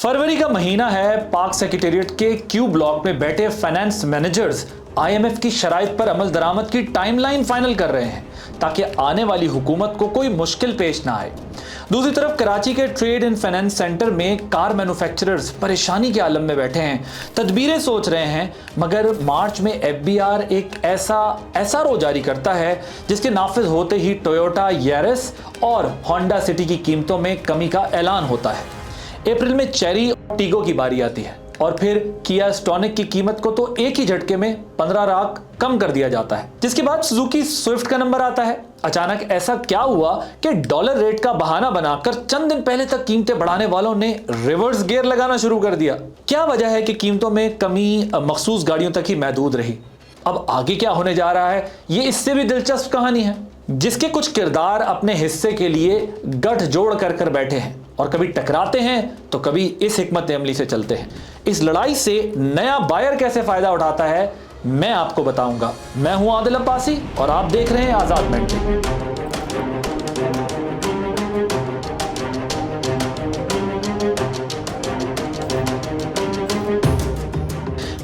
फरवरी का महीना है। पाक सेक्रेटेरिएट के क्यू ब्लॉक में बैठे फाइनेंस मैनेजर्स आईएमएफ की शराइत पर अमल दरामद की टाइमलाइन फाइनल कर रहे हैं ताकि आने वाली हुकूमत को कोई मुश्किल पेश ना आए। दूसरी तरफ कराची के ट्रेड एंड फाइनेंस सेंटर में कार मैन्युफैक्चरर्स परेशानी के आलम में बैठे हैं, तदबीरें सोच रहे हैं, मगर मार्च में एफबीआर एक ऐसा एसआरओ जारी करता है जिसके नाफिज होते ही टोयोटा यारिस और होंडा सिटी की कीमतों में कमी का ऐलान होता है। अप्रैल में चेरी और टीगो की बारी आती है और फिर किया स्टॉनिक की कीमत को तो एक ही झटके में 15 लाख कम कर दिया जाता है, जिसके बाद सुजुकी स्विफ्ट का नंबर आता है। अचानक ऐसा क्या हुआ कि डॉलर रेट का बहाना बनाकर चंद दिन पहले तक कीमतें बढ़ाने वालों ने रिवर्स गियर लगाना शुरू कर दिया? क्या वजह है कि कीमतों में कमी मखसूस गाड़ियों तक ही महदूद रही? अब आगे क्या होने जा रहा है, ये इससे भी दिलचस्प कहानी है, जिसके कुछ किरदार अपने हिस्से के लिए गठजोड़ कर बैठे हैं और कभी टकराते हैं तो कभी इस हिकमत अमली से चलते हैं। इस लड़ाई से नया बायर कैसे फायदा उठाता है, मैं आपको बताऊंगा। मैं हूं आदिल अब्बासी और आप देख रहे हैं आजाद मेंटल।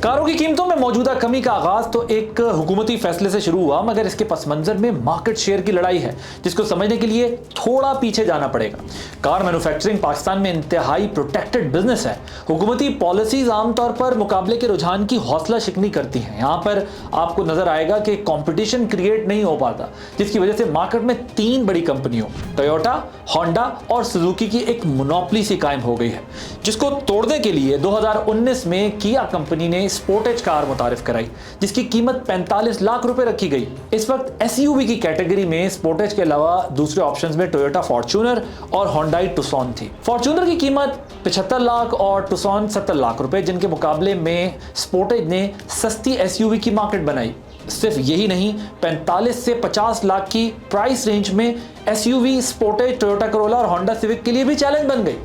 कारों की कीमतों में मौजूदा कमी का आगाज तो एक हुकूमती फैसले से शुरू हुआ, मगर इसके पस मंजर में मार्केट शेयर की लड़ाई है जिसको समझने के लिए थोड़ा पीछे जाना पड़ेगा। कार मैन्युफैक्चरिंग पाकिस्तान में इंतहाई प्रोटेक्टेड बिजनेस है। हुकूमती पॉलिसीज आमतौर पर मुकाबले के रुझान की हौसला शिकनी करती हैं। यहाँ पर आपको नजर आएगा कि कंपटीशन क्रिएट नहीं हो पाता, जिसकी वजह से मार्केट में 3 बड़ी कंपनियों टोयोटा, होंडा और सुजुकी की एक मोनोपोली सी कायम हो गई है, जिसको तोड़ने के लिए 2019 में किया कंपनी ने स्पोर्टेज कार मुतारिफ कराई, जिसकी कीमत 45 लाख रुपए रखी गई। इस वक्त एसयूवी की कैटेगरी में स्पोर्टेज के अलावा दूसरे ऑप्शंस में टोयोटा फॉर्च्यूनर और होंडाई टुक्सन थी। फॉर्च्यूनर की कीमत 75 लाख और टुक्सन 70 लाख रुपए, जिनके मुकाबले में स्पोर्टेज ने सस्ती एसयूवी की मार्केट बनाई। सिर्फ यही नहीं, 45 से 50 लाख की प्राइस रेंज में एसयूवी स्पोर्टेज टोयोटा करोला और होंडा सिविक के लिए भी चैलेंज बन गई।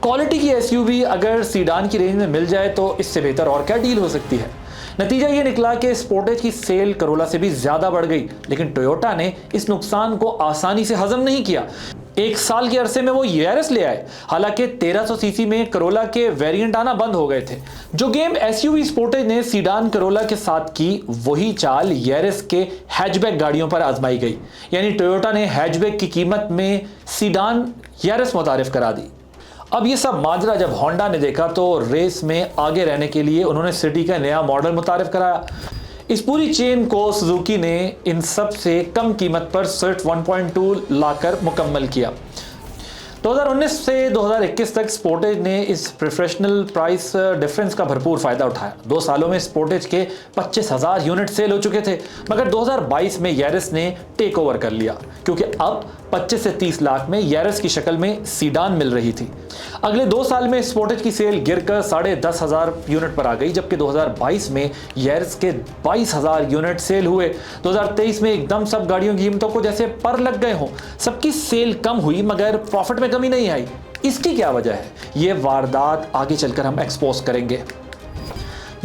क्वालिटी की एसयूवी अगर सीडान की रेंज में मिल जाए तो इससे बेहतर और क्या डील हो सकती है। नतीजा ये निकला कि स्पोर्टेज की सेल करोला से भी ज्यादा बढ़ गई, लेकिन टोयोटा ने इस नुकसान को आसानी से हजम नहीं किया। 1 साल के अरसे में वो यारिस ले आए। हालांकि 1300 सीसी में करोला के वेरिएंट आना बंद हो गए थे। जो गेम एसयूवी स्पोर्टेज ने सीडान करोला के साथ की, वही चाल यारिस के हैचबैक गाड़ियों पर आजमाई गई। यानी टोयोटा ने हैचबैक की कीमत में सीडान यारिस मुतारिफ करा दी। अब ये सब माजरा जब होंडा ने देखा तो रेस में आगे रहने के लिए उन्होंने सिटी का नया मॉडल मुतारिफ कराया। इस पूरी चेन को सुजुकी ने इन सब से कम कीमत पर स्विफ्ट 1.2 लाकर मुकम्मल किया। 2019 से 2021 तक स्पोर्टेज ने इस प्रोफेशनल प्राइस डिफरेंस का भरपूर फायदा उठाया। 2 सालों में स्पोर्टेज के 25,000 यूनिट सेल हो चुके थे, मगर 2022 में यारिस ने टेक ओवर कर लिया, क्योंकि अब 25 से 30 लाख में यारिस की शक्ल में सीडान मिल रही थी। अगले 2 साल में स्पोर्टेज की सेल गिरकर 10,500 यूनिट पर आ गई, जबकि 2022 में यारिस के 22,000 यूनिट सेल हुए। 2023 में एकदम सब गाड़ियों की कीमतों को जैसे पर लग गए हों। सबकी सेल कम हुई मगर प्रॉफिट में कमी नहीं आई। इसकी क्या वजह है, ये वारदात आगे चलकर हम एक्सपोज करेंगे।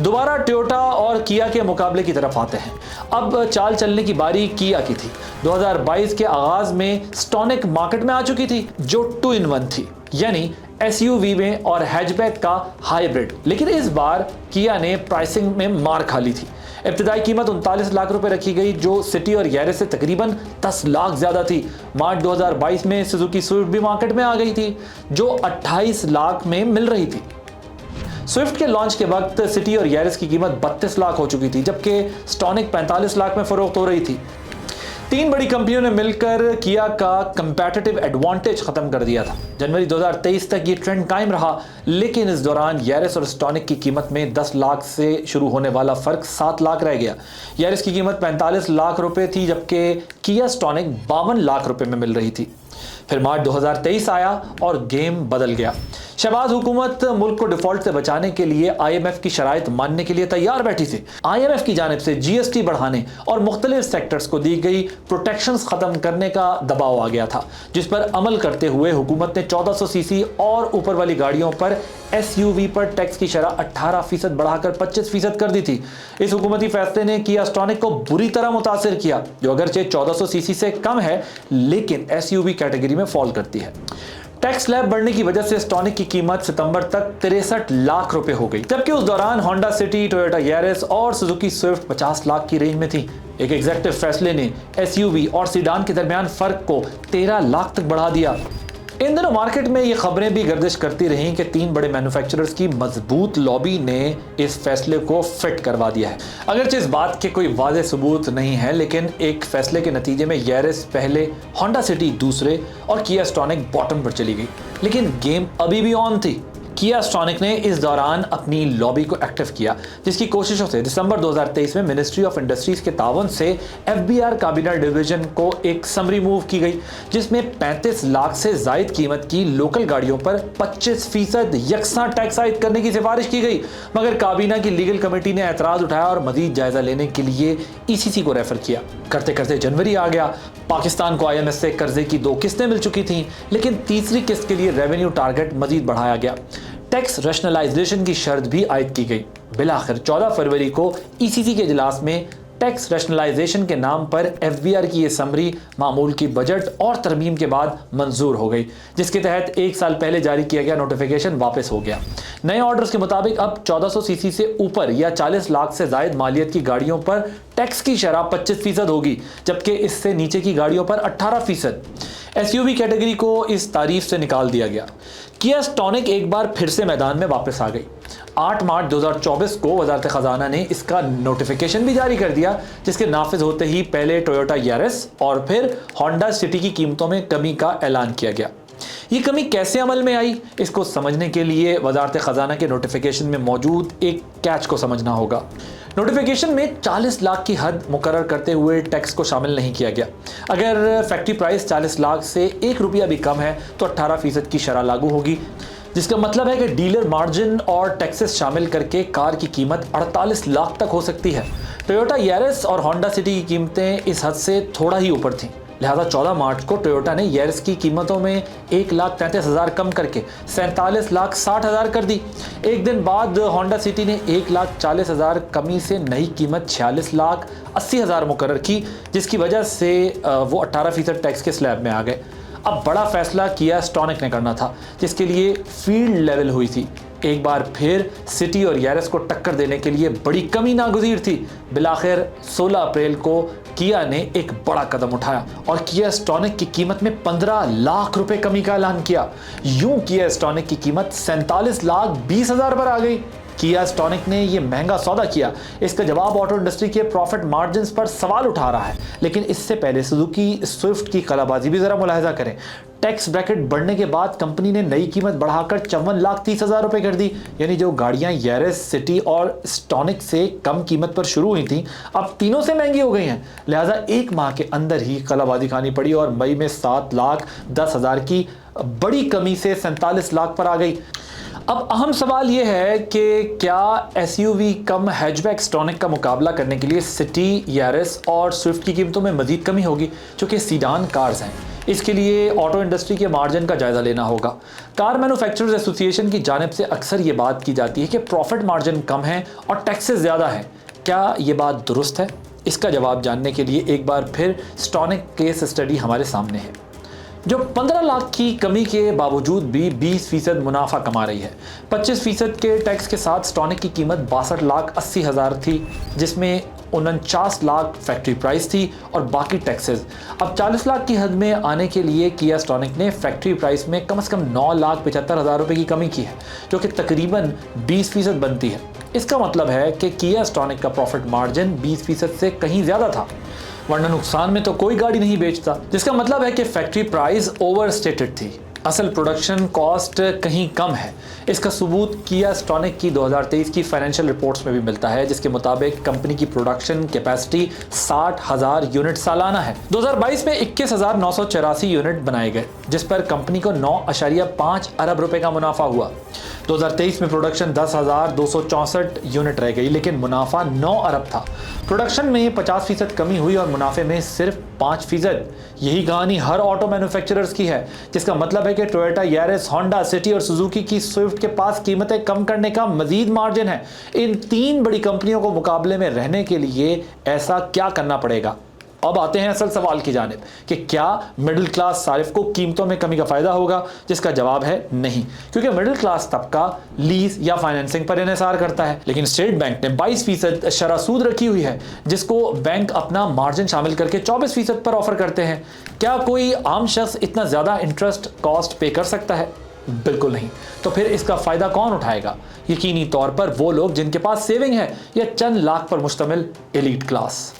दोबारा टोयोटा और किया के मुकाबले की तरफ आते हैं। अब चाल चलने की बारी किया की थी। 2022 के आगाज में स्टॉनिक मार्केट में आ चुकी थी, जो 2 in 1 थी, यानी एसयूवी में और हैचबैक का हाइब्रिड। लेकिन इस बार किया ने प्राइसिंग में मार खा ली थी। इब्तिदाई कीमत 39 लाख रुपए रखी गई, जो सिटी और यारिस से तकरीबन 10 लाख ज्यादा थी। मार्च 2022 में सुजुकी स्विफ्ट भी मार्केट में आ गई थी, जो 28 लाख में मिल रही थी। स्विफ्ट के लॉन्च के वक्त सिटी और यारिस की कीमत 32 लाख हो चुकी थी, जबकि स्टॉनिक 45 लाख में फरोख्त हो रही थी। 3 बड़ी कंपनियों ने मिलकर किया का कंपैटिटिव एडवांटेज खत्म कर दिया था। जनवरी 2023 तक ये ट्रेंड कायम रहा, लेकिन इस दौरान यारिस और स्टॉनिक की कीमत में 10 लाख से शुरू होने वाला फर्क 7 लाख रह गया। यारिस की कीमत 45 लाख रुपए थी, जबकि किया स्टॉनिक 52 लाख रुपए में मिल रही थी। फिर मार्च 2023 आया और गेम बदल गया। शहबाज हुकूमत मुल्क को डिफॉल्ट से बचाने के लिए आईएमएफ की शराइत मानने के लिए तैयार बैठी थी। आईएमएफ की जानिब से जीएसटी बढ़ाने और मुख्तलिफ सेक्टर्स को दी गई प्रोटेक्शंस खत्म करने का दबाव आ गया था, जिस पर अमल करते हुए हुकूमत ने 1400 सीसी और ऊपर वाली गाड़ियों पर एसयूवी पर टैक्स की शरह 18% बढ़ाकर 25% कर दी थी। इस हुकूमती फैसले ने किया स्टॉनिक को बुरी तरह मुतासिर किया, जो अगरचे 1400 सीसी से कम है, लेकिन एसयूवी कैटेगरी में फॉल करती है। टैक्स स्लैब बढ़ने की वजह से स्टॉनिक की कीमत सितंबर तक 63 लाख रुपए हो गई, जबकि उस दौरान होंडा सिटी, टोयोटा यारिस और सुजुकी स्विफ्ट 50 लाख की रेंज में थी। एक एग्जीक्यूटिव फैसले ने एसयूवी और सीडान के दरमियान फर्क को 13 लाख तक बढ़ा दिया। इन दिनों मार्केट में ये खबरें भी गर्दिश करती रहीं कि 3 बड़े मैन्युफैक्चरर्स की मजबूत लॉबी ने इस फैसले को फिट करवा दिया है। अगरचे इस बात के कोई वाज़ेह सबूत नहीं है, लेकिन एक फैसले के नतीजे में यारिस पहले, होंडा सिटी दूसरे और किया स्टॉनिक बॉटम पर चली गई। लेकिन गेम अभी भी ऑन थी। किया स्टॉनिक ने इस दौरान अपनी लॉबी को एक्टिव किया, जिसकी कोशिशों से दिसंबर 2023 में मिनिस्ट्री ऑफ इंडस्ट्रीज के तावन से एफबीआर काबीना डिवीजन को एक समरी मूव की गई, जिसमें 35 लाख से जायद कीमत की लोकल गाड़ियों पर 25% यकसा टैक्स आयद करने की सिफारिश की गई। मगर काबीना की लीगल कमेटी ने एतराज उठाया और मजीद जायजा लेने के लिए ईसीसी को रेफर किया। करते करते जनवरी आ गया। पाकिस्तान को आईएमएफ से कर्जे की 2 किस्तें मिल चुकी थीं, लेकिन तीसरी किस्त के लिए रेवेन्यू टारगेट मजीद बढ़ाया गया। टैक्स रैशनलाइजेशन की शर्त भी आयद की गई। बिलाखिर 14 फरवरी को ईसीसी के इजलास में टैक्स रैशनलाइजेशन के नाम पर एफबीआर की ये समरी मामूल की बजट और तरमीम के बाद मंजूर हो गई, जिसके तहत 1 साल पहले जारी किया गया नोटिफिकेशन वापस हो गया। नए ऑर्डर्स के मुताबिक अब 1400 सीसी से ऊपर या 40 लाख से जायद मालियत की गाड़ियों पर टैक्स की शरह 25% होगी, जबकि इससे नीचे की गाड़ियों पर 18%। एसयूवी कैटेगरी को इस तारीफ से निकाल दिया गया। किया स्टॉनिक एक बार फिर से मैदान में वापस आ गई। 8 मार्च 2024 को वजारत खजाना ने इसका नोटिफिकेशन भी जारी कर दिया, जिसके नाफिज होते ही पहले टोयोटा यारिस और फिर होंडा सिटी की कीमतों में कमी का ऐलान किया गया। ये कमी कैसे अमल में आई, इसको समझने के लिए वजारत खजाना के नोटिफिकेशन में मौजूद एक कैच को समझना होगा। नोटिफिकेशन में 40 लाख की हद मुकर्रर करते हुए टैक्स को शामिल नहीं किया गया। अगर फैक्ट्री प्राइस 40 लाख से 1 रुपया भी कम है तो 18% की शरह लागू होगी, जिसका मतलब है कि डीलर मार्जिन और टैक्सेस शामिल करके कार की कीमत 48 लाख तक हो सकती है। टोयोटा यारिस और होंडा सिटी की कीमतें इस हद से थोड़ा ही ऊपर थीं। लिहाजा 14 मार्च को टोयोटा ने यारिस की कीमतों में 1,33,000 कम करके 47,60,000 कर दी। एक दिन बाद होंडा सिटी ने 1,40,000 कमी से नई कीमत 46,80,000 मुकर्रर की, जिसकी वजह से वो 18% टैक्स के स्लैब में आ गए। अब बड़ा फैसला किया स्टॉनिक ने करना था, जिसके लिए फील्ड लेवल हुई थी। एक बार फिर सिटी और यारिस को टक्कर देने के लिए बड़ी कमी नागुज़ीर थी। बिलाखिर 16 अप्रैल को किया ने एक बड़ा कदम उठाया और किया स्टॉनिक की कीमत में 15 लाख रुपए कमी का ऐलान किया। यूं किया स्टॉनिक की कीमत 47,20,000 पर आ गई। किया स्टॉनिक ने यह महंगा सौदा किया, इसका जवाब ऑटो इंडस्ट्री के प्रॉफिट मार्जिन्स पर सवाल उठा रहा है। लेकिन इससे पहले सुजुकी स्विफ्ट की कलाबाजी भी जरा मुलाहिजा करें। टैक्स ब्रैकेट बढ़ने के बाद कंपनी ने नई कीमत बढ़ाकर 54,30,000 रुपए कर दी। यानी जो गाड़ियां यारिस, सिटी और स्टॉनिक से कम कीमत पर शुरू हुई थी, अब तीनों से महंगी हो गई हैं। लिहाजा 1 माह के अंदर ही कलाबाजी खानी पड़ी और मई में 7,10,000 की बड़ी कमी से 47 लाख पर आ गई। अब अहम सवाल यह है कि क्या एसयूवी कम हैचबैक स्टॉनिक का मुकाबला करने के लिए सिटी, यारिस और स्विफ्ट की कीमतों में मजीद कमी होगी, जो कि सीडान कार्स हैं। इसके लिए ऑटो इंडस्ट्री के मार्जिन का जायजा लेना होगा। कार मैन्युफैक्चरर्स एसोसिएशन की जानिब से अक्सर ये बात की जाती है कि प्रॉफिट मार्जिन कम है और टैक्सेस ज़्यादा है। क्या ये बात दुरुस्त है? इसका जवाब जानने के लिए एक बार फिर स्टॉनिक केस स्टडी हमारे सामने है, जो 15 लाख की कमी के बावजूद भी 20% मुनाफा कमा रही है। 25% के टैक्स के साथ स्टॉनिक की कीमत 62,80,000 थी, जिसमें 49 लाख फैक्ट्री प्राइस थी और बाकी टैक्सेस। अब 40 लाख की हद में आने के लिए किया स्टॉनिक ने फैक्ट्री प्राइस में कम से कम 9,75,000 रुपये की कमी की है, जो कि तकरीबन 20% बनती है। इसका मतलब है कि किया स्टॉनिक का प्रॉफिट मार्जिन 20% से कहीं ज़्यादा था, वरना नुकसान में तो कोई गाड़ी नहीं बेचता। जिसका मतलब है कि फैक्ट्री प्राइस ओवरस्टेटेड थी, असल प्रोडक्शन कॉस्ट कहीं कम है। इसका सबूत किया स्टॉनिक की 2023 की फाइनेंशियल रिपोर्ट्स में भी मिलता है, जिसके मुताबिक कंपनी की प्रोडक्शन कैपेसिटी 60,000 यूनिट सालाना है। 2022 में 21,984 यूनिट बनाए गए, जिस पर कंपनी को 9.5 अरब रुपए का मुनाफा हुआ। 2023 में प्रोडक्शन 10,264 यूनिट रह गई, लेकिन मुनाफा 9 अरब था। प्रोडक्शन में 50% कमी हुई और मुनाफे में सिर्फ 5%। यही कहानी हर ऑटो मैन्युफैक्चरर्स की है, जिसका मतलब है कि टोयोटा यारिस, होंडा सिटी और सुजुकी की स्विफ्ट के पास कीमतें कम करने का मजीद मार्जिन है। इन 3 बड़ी कंपनियों को मुकाबले में रहने के लिए ऐसा क्या करना पड़ेगा? अब आते हैं असल सवाल की जानिब कि क्या मिडिल क्लास सारिफ को कीमतों में कमी का फायदा होगा, जिसका जवाब है नहीं, क्योंकि मिडिल क्लास तबका लीज या फाइनेंसिंग पर इन्हिसार करता है। लेकिन स्टेट बैंक ने 22% शरह सूद रखी हुई है, जिसको बैंक अपना मार्जिन शामिल करके 24% पर ऑफर करते हैं। क्या कोई आम शख्स इतना ज्यादा इंटरेस्ट कॉस्ट पे कर सकता है? बिल्कुल नहीं। तो फिर इसका फायदा कौन उठाएगा? यकीनी तौर पर वो लोग जिनके पास सेविंग है या चंद लाख पर मुश्तमिल एलीट क्लास।